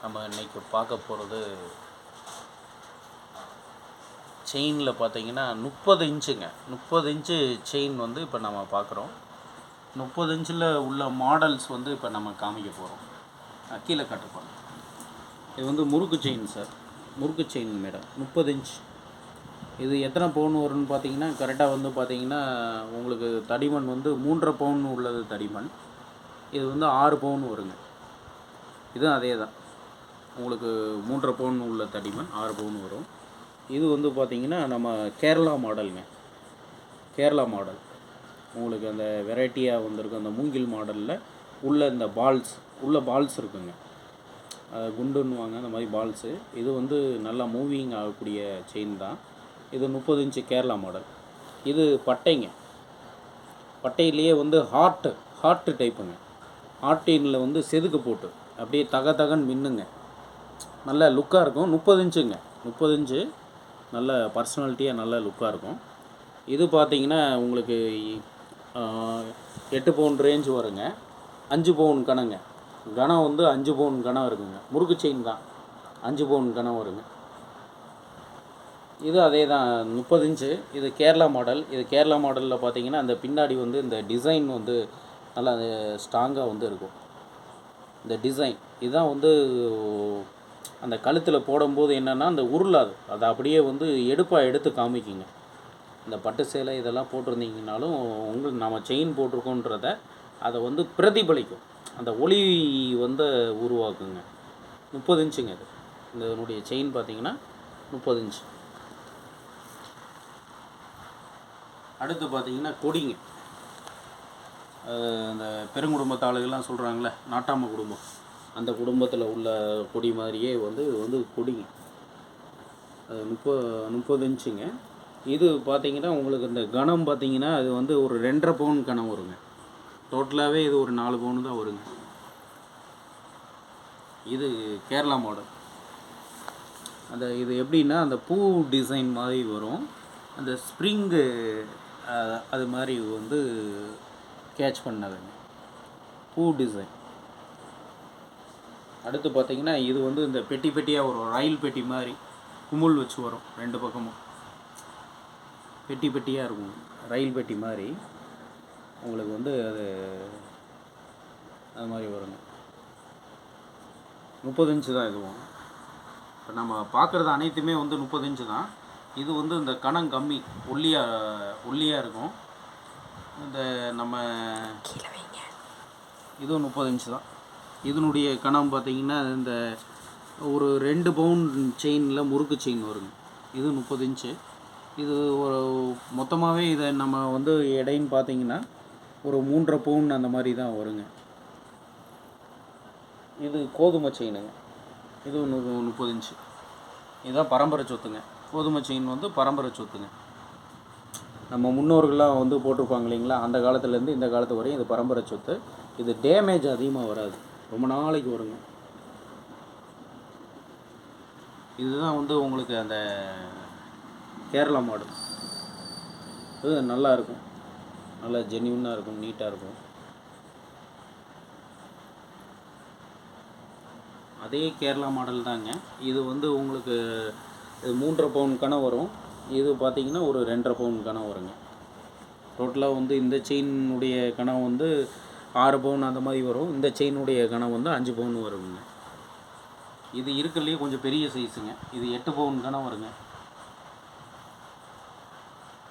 நம்ம இன்றைக்கி பார்க்க போகிறது செயினில் பார்த்தீங்கன்னா 30 இன்ச்சுங்க. 30 இன்ச்சு செயின் வந்து இப்போ நம்ம பார்க்குறோம். 30 இன்ச்சில் உள்ள மாடல்ஸ் வந்து இப்போ நம்ம காமிக்க போகிறோம். கீழே காட்டுப்போம். இது வந்து முறுக்கு செயின் சார், முறுக்கு செயின் மேடம். 30 இன்ச். இது எத்தனை பவுன் வரும்னு பார்த்தீங்கன்னா, கரெக்டாக வந்து பார்த்தீங்கன்னா உங்களுக்கு தடிமன் வந்து 3.5 பவுன் உள்ளது தடிமன். இது வந்து 6 பவுன் வருங்க. இதுவும் அதே தான், உங்களுக்கு 3.5 பவுன் உள்ள தடிமன் 6 பவுன் வரும். இது வந்து பார்த்திங்கன்னா நம்ம கேரளா மாடலுங்க. கேரளா மாடல் உங்களுக்கு அந்த வெரைட்டியாக வந்திருக்கு. அந்த மூங்கில் மாடலில் உள்ள இந்த பால்ஸ் இருக்குங்க, குண்டுன்னுவாங்க அந்த மாதிரி பால்ஸு. இது வந்து நல்லா மூவிங் ஆகக்கூடிய செயின் தான். இது 30 இன்ச்சு கேரளா மாடல். இது பட்டைங்க. பட்டையிலேயே வந்து ஹார்ட்டு டைப்புங்க. ஹார்ட்டினில் வந்து செதுக்கு போட்டு அப்படியே தகன்னு மின்னுங்க, நல்ல லுக்காக இருக்கும். 30 இன்ச்சுங்க. 30 இன்ச்சு நல்ல பர்சனாலிட்டியாக நல்ல லுக்காக இருக்கும். இது பார்த்திங்கன்னா உங்களுக்கு 8 பவுன் ரேஞ்ச் வருங்க. 5 பவுன் கணங்க. கணம் வந்து 5 பவுன் கணம் இருக்குங்க. முறுக்கு செயின் தான், 5 பவுன் கணம் வருங்க. இது அதே தான், 30 இன்ச்சு. இது கேரளா மாடல். இது கேரளா மாடலில் பார்த்திங்கன்னா அந்த பின்னாடி வந்து இந்த டிசைன் வந்து நல்லா ஸ்ட்ராங்காக வந்து இருக்கும். இந்த டிசைன் இதுதான் வந்து அந்த கழுத்தில் போடும்போது என்னென்னா அந்த உருளாது, அதை அப்படியே வந்து எடுத்து காமிக்குங்க. இந்த பட்டு சேலை இதெல்லாம் போட்டிருந்தீங்கனாலும் உங்களுக்கு நம்ம செயின் போட்டிருக்கோன்றத அதை வந்து பிரதிபலிக்கும், அந்த ஒளி வந்து உருவாக்குங்க. 30 இன்ச்சுங்க இது. இதனுடைய செயின் பார்த்திங்கன்னா 30 இன்ச்சு. அடுத்து பார்த்திங்கன்னா கொடிங்க. அந்த பெருங்குடும்பத்து ஆளுகள்லாம் சொல்கிறாங்களே, நாட்டாம குடும்பம், அந்த குடும்பத்தில் உள்ள கொடி மாதிரியே வந்து கொடிங்க. அது 30 இன்ச்சுங்க. இது பார்த்திங்கன்னா உங்களுக்கு இந்த கணம் பார்த்திங்கன்னா அது வந்து ஒரு 2.5 பவுன் கணம் வருங்க. டோட்டலாகவே இது ஒரு 4 பவுன் தான் வருங்க. இது கேரளா மாடல். இது எப்படின்னா அந்த பூ டிசைன் மாதிரி வரும். அந்த ஸ்ப்ரிங்கு அது மாதிரி வந்து கேட்ச் பண்ணதுங்க, பூ டிசைன். அடுத்து பார்த்திங்கன்னா இது வந்து இந்த பெட்டியாக வரும், ரயில் பெட்டி மாதிரி குமுள் வச்சு வரும். 2 பக்கமும் பெட்டியாக இருக்கும், ரயில் பெட்டி மாதிரி உங்களுக்கு வந்து அது மாதிரி வருங்க. 30 இன்ச்சு தான் இதுவும். இப்போ நம்ம பார்க்குறது அனைத்துமே வந்து 30 இன்ச்சு தான். இது வந்து இந்த கணம் கம்மி, ஒல்லியாக இருக்கும். இந்த நம்ம இதுவும் 30 இன்ச்சு தான். இதனுடைய கணம் பார்த்திங்கன்னா இந்த ஒரு 2 பவுன் செயினில் முறுக்கு செயின் வருங்க. இது 30 இன்ச்சு. இது ஒரு மொத்தமாகவே இதை நம்ம வந்து எடைன்னு பார்த்திங்கன்னா ஒரு 3.5 பவுன் அந்த மாதிரி தான் வருங்க. இது கோதுமை செயினுங்க. இது 30 இன்ச்சு. இதுதான் பரம்பரை சொத்துங்க. கோதுமை செயின் வந்து பரம்பரை சொத்துங்க. நம்ம முன்னோர்கள்லாம் வந்து போட்டிருப்பாங்க இல்லைங்களா, அந்த காலத்துலேருந்து இந்த காலத்து வரையும் இது பரம்பரை சொத்து. இது டேமேஜ் அதிகமாக வராது, ரொம்ப நாளைக்கு வருங்க. இதுதான் வந்து உங்களுக்கு அந்த கேரளா மாடல். இது நல்லா இருக்கும், நல்லா ஜென்யூனாக இருக்கும், நீட்டாக இருக்கும். அதே கேரளா மாடல் தாங்க. இது வந்து உங்களுக்கு 3.5 பவுன் கணம் வரும். இது பார்த்திங்கன்னா ஒரு 2.5 பவுன் கணம் வருங்க. டோட்டலாக வந்து இந்த செயினுடைய கணம் வந்து 6 பவுன் அந்த மாதிரி வரும். இந்த செயினுடைய கணம் வந்து 5 பவுன் வருங்க. இது இருக்கிறதுலேயே கொஞ்சம் பெரிய சைஸுங்க. இது 8 பவுன் கணம் வருங்க.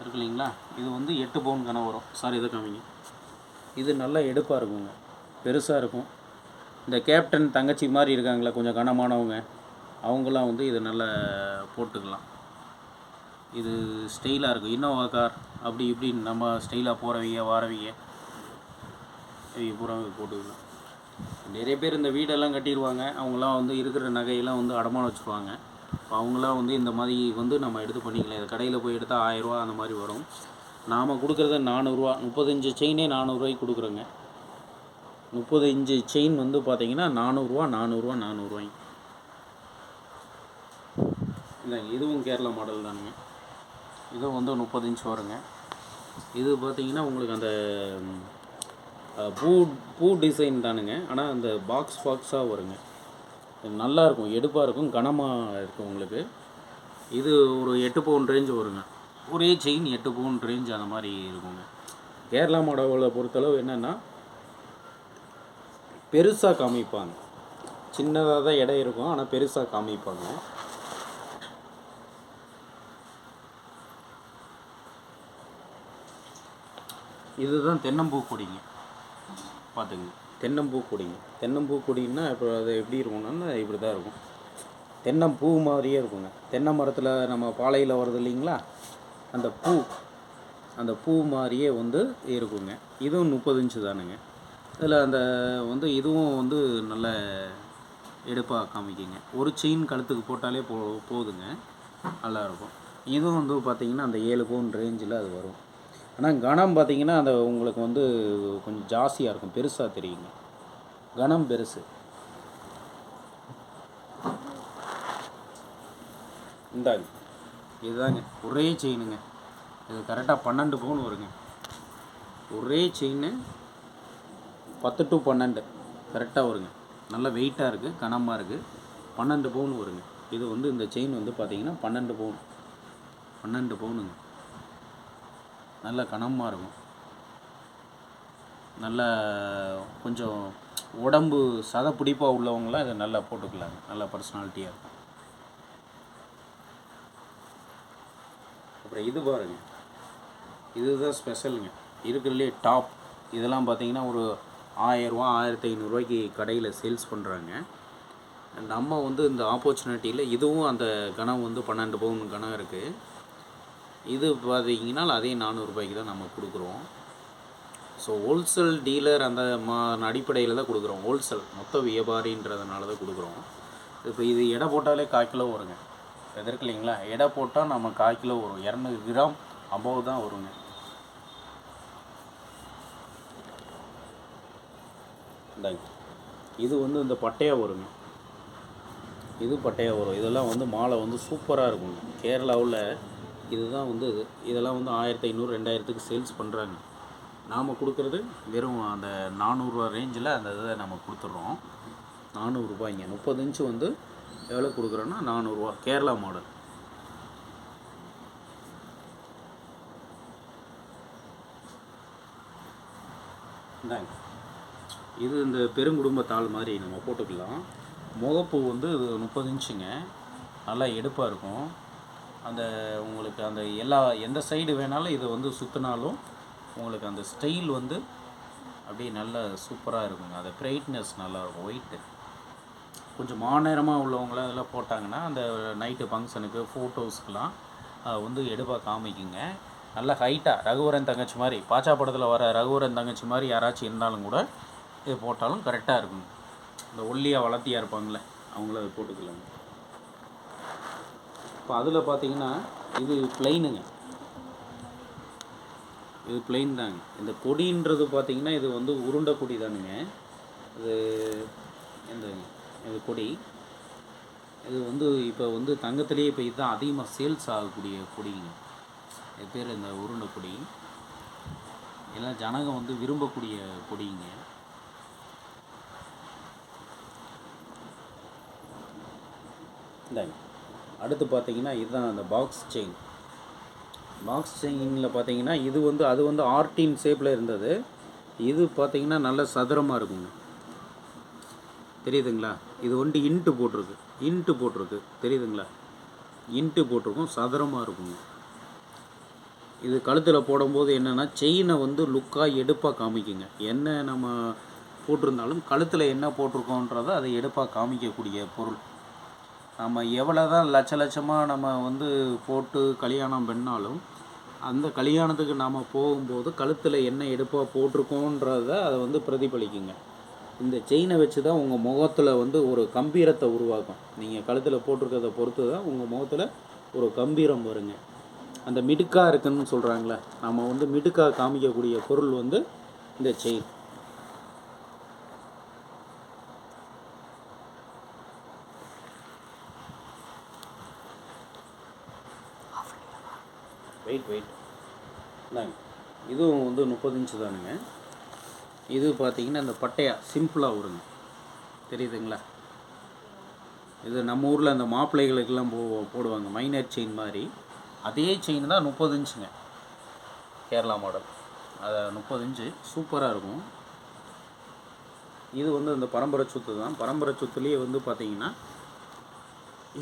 இருக்கு இல்லைங்களா, இது வந்து 8 பவுன் கணம் வரும். சாரி, இதை காமிங்க. இது நல்லா எடுப்பாக இருக்குங்க, பெருசாக இருக்கும். இந்த கேப்டன் தங்கச்சி மாதிரி இருக்காங்களா, கொஞ்சம் கனமானவங்க, அவங்களாம் வந்து இது நல்லா போட்டுக்கலாம். இது ஸ்டைலாக இருக்கும். இன்னோவா கார் அப்படி இப்படின்னு நம்ம ஸ்டைலாக போகிறவங்க வாரவங்க பூரா போட்டுக்கலாம். நிறைய பேர் இந்த வீடெல்லாம் கட்டிடுவாங்க. அவங்களாம் வந்து இருக்கிற நகையெல்லாம் வந்து அடமானம் வச்சுருவாங்க. இப்போ அவங்களாம் வந்து இந்த மாதிரி வந்து நம்ம எடுத்து பண்ணிக்கலாம். இது கடையில் போய் எடுத்தால் 1000 ரூபா அந்த மாதிரி வரும். நாம் கொடுக்குறது 400 ரூபா. 30 இன்ச்சு செயினே 400 ரூபாய்க்கு கொடுக்குறோங்க. 30 இன்ச்சு செயின் வந்து பார்த்திங்கன்னா 400 ரூபாய்க்கு. இல்லைங்க, இதுவும் கேரளா மாடல் தானுங்க. இதுவும் வந்து 30 இன்ச் வருங்க. இது பார்த்திங்கன்னா உங்களுக்கு அந்த பூ டிசைன் தானுங்க. ஆனால் அந்த பாக்ஸாக வருங்க. நல்லா இருக்கும், எடுப்பாக இருக்கும், கனமாக இருக்கும் உங்களுக்கு. இது ஒரு 8 பவுன் ரேஞ்சு வருங்க. ஒரே செயின் 8 பவுன் ரேஞ்ச் அந்த மாதிரி இருக்குங்க. கேரளா மாடலை பொறுத்தளவு என்னென்னா பெருசாக காமிப்பாங்க, சின்னதாக தான் எடை இருக்கும், ஆனால் பெருசாக காமிப்பாங்க. இதுதான் தென்னம்பூ கொடிங்க, பார்த்துங்க. தென்னம்பூ கொடிங்க, தென்னம்பூ கொடின்னா இப்போ அது எப்படி இருக்கும்னா இப்படி தான் இருக்கும், தென்னம்பூ மாதிரியே இருக்குங்க. தென்னை மரத்தில் நம்ம பாலையில் வருது இல்லைங்களா, அந்த பூ மாதிரியே வந்து இருக்குங்க. இதுவும் 30 இன்ச்சு தானுங்க. இதில் அந்த வந்து இதுவும் வந்து நல்ல எடுப்பாக காமிக்குங்க. ஒரு செயின் கழுத்துக்கு போட்டாலே போதுங்க, நல்லாயிருக்கும். இதுவும் வந்து பார்த்திங்கன்னா அந்த 7 பவுன் ரேஞ்சில் அது வரும். ஆனால் கனம் பார்த்திங்கன்னா அந்த உங்களுக்கு வந்து கொஞ்சம் ஜாஸ்தியாக இருக்கும், பெருசாக தெரியுங்க, கனம் பெருசு. இந்தாங்க, இதுதாங்க ஒரே செயினுங்க. இது கரெக்டாக 12 பவுன் வருங்க. ஒரே செயின் 10 to 12 கரெக்டாக வருங்க. நல்ல வெயிட்டாக இருக்குது, கனமாக இருக்குது. 12 பவுன் வருங்க. இது வந்து இந்த செயின் வந்து பார்த்திங்கன்னா 12 பவுனுங்க. நல்ல கனமாக இருக்கும், நல்ல கொஞ்சம் உடம்பு சதை பிடிப்பாக உள்ளவங்களாம் இதை நல்லா போட்டுக்கலாங்க, நல்ல பர்சனாலிட்டியாக இருக்கும். அப்புறம் இது பாருங்க, இதுதான் ஸ்பெஷலுங்க, இருக்கிறதுலே டாப். இதெல்லாம் பார்த்திங்கன்னா ஒரு 1000 ரூபா 1500 கடையில் சேல்ஸ் பண்ணுறாங்க. நம்ம வந்து இந்த ஆப்பர்ச்சுனிட்டியில் இதுவும் அந்த கனம் வந்து 12 பவுன் கனம் இருக்குது. இது பார்த்திங்கன்னா அதே 400 ரூபாய்க்கு தான் நம்ம கொடுக்குறோம். ஸோ ஹோல்சேல் டீலர் அந்த அடிப்படையில் தான் கொடுக்குறோம், ஹோல்சேல் மொத்த வியாபாரின்றதுனால தான் கொடுக்குறோம். இப்போ இது எடை போட்டாலே 1/4 கிலோ வருங்க. எதற்கு இல்லைங்களா, எடை போட்டால் நம்ம 1/4 கிலோ வரும், 200 கிராம் அபவ் தான் வருங்க. இது வந்து இந்த பட்டையாக வருங்க, இது பட்டையாக வரும். இதெல்லாம் வந்து மாலை வந்து சூப்பராக இருக்குங்க. கேரளாவில் இதுதான் வந்து இதெல்லாம் வந்து 1500 2000க்கு சேல்ஸ் பண்ணுறாங்க. நாம் கொடுக்குறது வெறும் அந்த 400 ரூபா ரேஞ்சில் அந்த இதை நம்ம கொடுத்துட்றோம். 400 ரூபாய்ங்க. 30 இன்ச்சு வந்து எவ்வளோ கொடுக்குறோன்னா 400 ரூபா, கேரளா மாடல். இந்தாங்க, இது இந்த பெருங்குடும்பத்தாள் மாதிரி நம்ம போட்டுக்கலாம். முகப்பூ வந்து 30 இன்ச்சுங்க, நல்லா எடுப்பாக இருக்கும். அந்த உங்களுக்கு அந்த எந்த சைடு வேணாலும் இதை வந்து சுற்றினாலும் உங்களுக்கு அந்த ஸ்டைல் வந்து அப்படியே நல்ல சூப்பராக இருக்குங்க. அந்த பிரைட்னஸ் நல்லாயிருக்கும். ஒயிட்டு கொஞ்சம் மாநேரமாக உள்ளவங்களாம் அதெல்லாம் போட்டாங்கன்னா அந்த நைட்டு ஃபங்க்ஷனுக்கு ஃபோட்டோஸ்க்கெலாம் வந்து எடுப்பாக காமிக்குங்க. நல்ல ஹைட்டாக ரகுவரன் தங்கச்சி மாதிரி, பாச்சா படத்தில் வர ரகுவரன் தங்கச்சி மாதிரி யாராச்சும் இருந்தாலும் கூட இது போட்டாலும் கரெக்டாக இருக்குங்க. இந்த ஒல்லியாக வளர்த்தியாக இருப்பாங்களே அவங்கள அது போட்டுக்கலாங்க. இப்போ அதில் பார்த்தீங்கன்னா இது பிளெயினுங்க, இது பிளெயின் தாங்க. இந்த கொடின்றது பார்த்திங்கன்னா இது வந்து உருண்டை கொடி தானுங்க. இது கொடி இது வந்து இப்போ வந்து தங்கத்திலேயே இப்போ இதுதான் அதிகமாக சேல்ஸ் ஆகக்கூடிய கொடிங்க. இது பேர் இந்த உருண்டை கொடி. எல்லாம் ஜனகம் வந்து விரும்பக்கூடிய கொடிங்க. இந்தாங்க, அடுத்து பார்த்தீங்கன்னா இதுதான் அந்த பாக்ஸ் செயின். பாக்ஸ் செயினில் பார்த்தீங்கன்னா இது வந்து அது வந்து ஆர்டின் ஷேப்பில் இருந்தது. இது பார்த்தீங்கன்னா நல்ல சதுரமாக இருக்குங்க, தெரியுதுங்களா? இது வந்து இன்ட்டு போட்டிருக்கு தெரியுதுங்களா? இன்ட்டு போட்டிருக்கும், சதுரமாக இருக்குங்க. இது கழுத்தில் போடும்போது என்னென்னா செயினை வந்து லுக்காக எடுப்பாக காமிக்குங்க. என்ன நம்ம போட்டிருந்தாலும் கழுத்தில் என்ன போட்டிருக்கோன்றதை அதை எடுப்பாக காமிக்கக்கூடிய பொருள். நம்ம எவ்வளோ தான் லட்சமாக நம்ம வந்து போட்டு கல்யாணம் பண்ணாலும் அந்த கல்யாணத்துக்கு நாம் போகும்போது கழுத்தில் என்ன எடுப்பாக போட்டிருக்கோன்றதை அதை வந்து பிரதிபலிக்குங்க. இந்த செயினை வச்சு தான் உங்கள் முகத்தில் வந்து ஒரு கம்பீரத்தை உருவாக்கும். நீங்கள் கழுத்தில் போட்டிருக்கிறத பொறுத்து தான் உங்கள் முகத்தில் ஒரு கம்பீரம் வருங்க. அந்த மிடுக்காக இருக்குன்னு சொல்கிறாங்களே, நம்ம வந்து மிடுக்காக காமிக்கக்கூடிய பொருள் வந்து இந்த செயின். வெயிட் இந்தாங்க, இதுவும் வந்து 30 இன்ச்சு தானுங்க. இது பார்த்திங்கன்னா இந்த பட்டையாக சிம்பிளாக வருங்க, தெரியுதுங்களா? இது நம்ம ஊரில் அந்த மாப்பிள்ளைகளுக்கெல்லாம் போடுவாங்க மைனர் செயின் மாதிரி. அதே செயின் தான் 30 இன்ச்சுங்க, கேரளா மாடல். அது 30 இன்ச்சு சூப்பராக இருக்கும். இது வந்து அந்த பரம்பரை சொத்து தான். பரம்பரை சொத்துலேயே வந்து பார்த்திங்கன்னா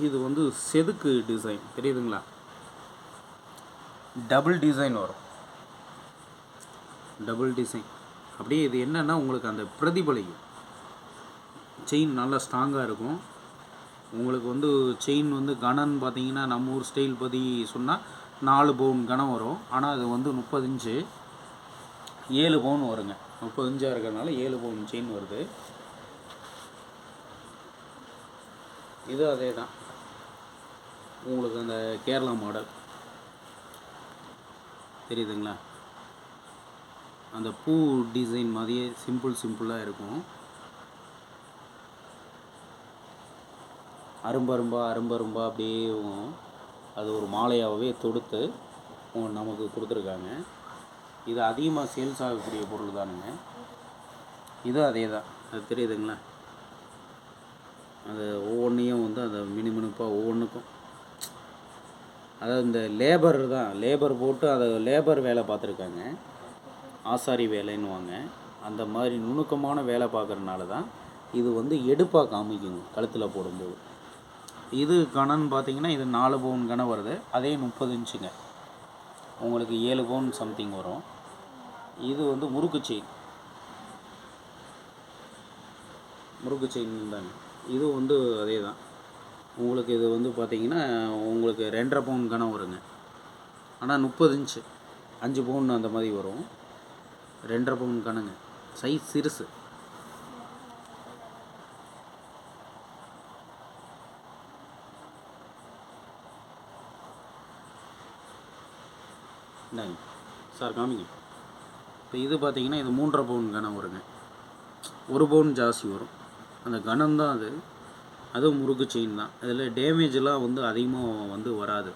இது வந்து செதுக்கு டிசைன் தெரியுதுங்களா, டபுள் டிசைன் வரும், டபுள் டிசைன். அப்படியே இது என்னென்னா உங்களுக்கு அந்த பிரதிபலிக்கும். செயின் நல்லா ஸ்ட்ராங்காக இருக்கும். உங்களுக்கு வந்து செயின் வந்து கனன்னு பார்த்தீங்கன்னா நம்ம ஊர் ஸ்டைல் பற்றி சொன்னால் 4 பவுன் கனம் வரும். ஆனால் அது வந்து 30 இன்ச்சு 7 பவுன் வருங்க. 30 இன்ச்சாக இருக்கிறதுனால 7 பவுன் செயின் வருது. இது அதே தான் உங்களுக்கு அந்த கேரளா மாடல் தெரியுதுங்களா, அந்த பூ டிசைன் மாதிரியே சிம்பிளாக இருக்கும். அரும்பரும்பாக அப்படியே அது ஒரு மாலையாகவே தொடுத்து நமக்கு கொடுத்துருக்காங்க. இது அதிகமாக சேல்ஸ் ஆகக்கூடிய பொருள் தானுங்க. இது அதே தான், அது தெரியுதுங்களா, அது ஒவ்வொன்றையும் வந்து அந்த மினுமினுப்பாக ஒவ்வொன்றுக்கும், அதாவது இந்த லேபர் போட்டு அதை லேபர் வேலை பார்த்துருக்காங்க, ஆசாரி வேலைன்னுவாங்க. அந்த மாதிரி நுணுக்கமான வேலை பார்க்குறதுனால தான் இது வந்து எடுப்பாக காமிக்குங்க கழுத்தில் போடும்போது. இது கணன்னு பார்த்தீங்கன்னா இது 4 பவுன் கணம் வருது. அதே 30 இன்ச்சுங்க, உங்களுக்கு 7 பவுன் சம்திங் வரும். இது வந்து முறுக்கு செயின் தாங்க. இது வந்து அதே தான் உங்களுக்கு. இது வந்து பார்த்திங்கன்னா உங்களுக்கு 2.5 பவுன் கணம் வருங்க. ஆனால் 30 இன்ச்சு 5 பவுன் அந்த மாதிரி வரும். 2.5 பவுன் கணங்க, சைஸ் சிறுசு. இந்தாங்க சார் காமிங்க. இப்போ இது பார்த்திங்கன்னா இது 3.5 பவுன் கணம் வருங்க. 1 பவுன் ஜாஸ்தி வரும். அந்த கணம் தான் அது. அதுவும் முறுக்கு செயின் தான். இதில் டேமேஜெலாம் வந்து அதிகமாக வந்து வராது.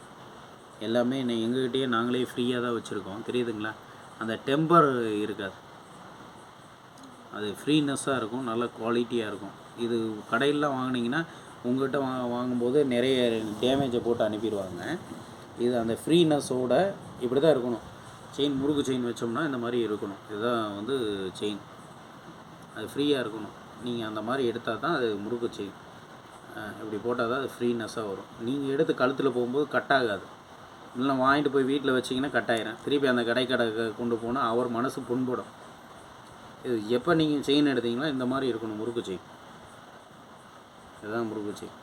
எல்லாமே எங்ககிட்டயே நாங்களே ஃப்ரீயாக தான் வச்சுருக்கோம், தெரியுதுங்களா. அந்த டெம்பர் இருக்காது, அது ஃப்ரீனஸ்ஸாக இருக்கும், நல்ல குவாலிட்டியாக இருக்கும். இது கடையிலலாம் வாங்கினீங்கன்னா உங்கள்கிட்ட வாங்கும்போது நிறைய டேமேஜை போட்டு அனுப்பிடுவாங்க. இது அந்த ஃப்ரீனஸோட இப்படி தான் இருக்கணும். செயின் முறுக்கு செயின் வச்சோம்னா இந்த மாதிரி இருக்கணும். இதுதான் வந்து செயின், அது ஃப்ரீயாக இருக்கணும். நீங்கள் அந்த மாதிரி எடுத்தால் தான் அது முறுக்கு செயின். இப்படி போட்டால் தான் அது ஃப்ரீனஸ்ஸாக வரும். நீங்கள் எடுத்து கழுத்தில் போகும்போது கட் ஆகாது. இல்லைனா வாங்கிட்டு போய் வீட்டில் வச்சிங்கன்னா கட் ஆகிடும். திருப்பி அந்த கடை கொண்டு போனால் அவர் மனசு புண்படும். இது எப்போ நீங்கள் செயின் எடுத்தீங்கன்னா இந்த மாதிரி இருக்கணும் முறுக்கு செயின். இதுதான் முறுக்கு செயின்,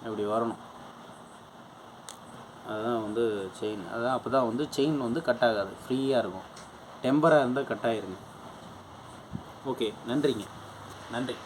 இப்படி வரணும். அதுதான் வந்து செயின். அதான் அப்போ தான் வந்து செயின் வந்து கட் ஆகாது, ஃப்ரீயாக இருக்கும். டெம்பராக இருந்தால் கட் ஆகிருங்க. ஓகே, நன்றிங்க, நன்றி.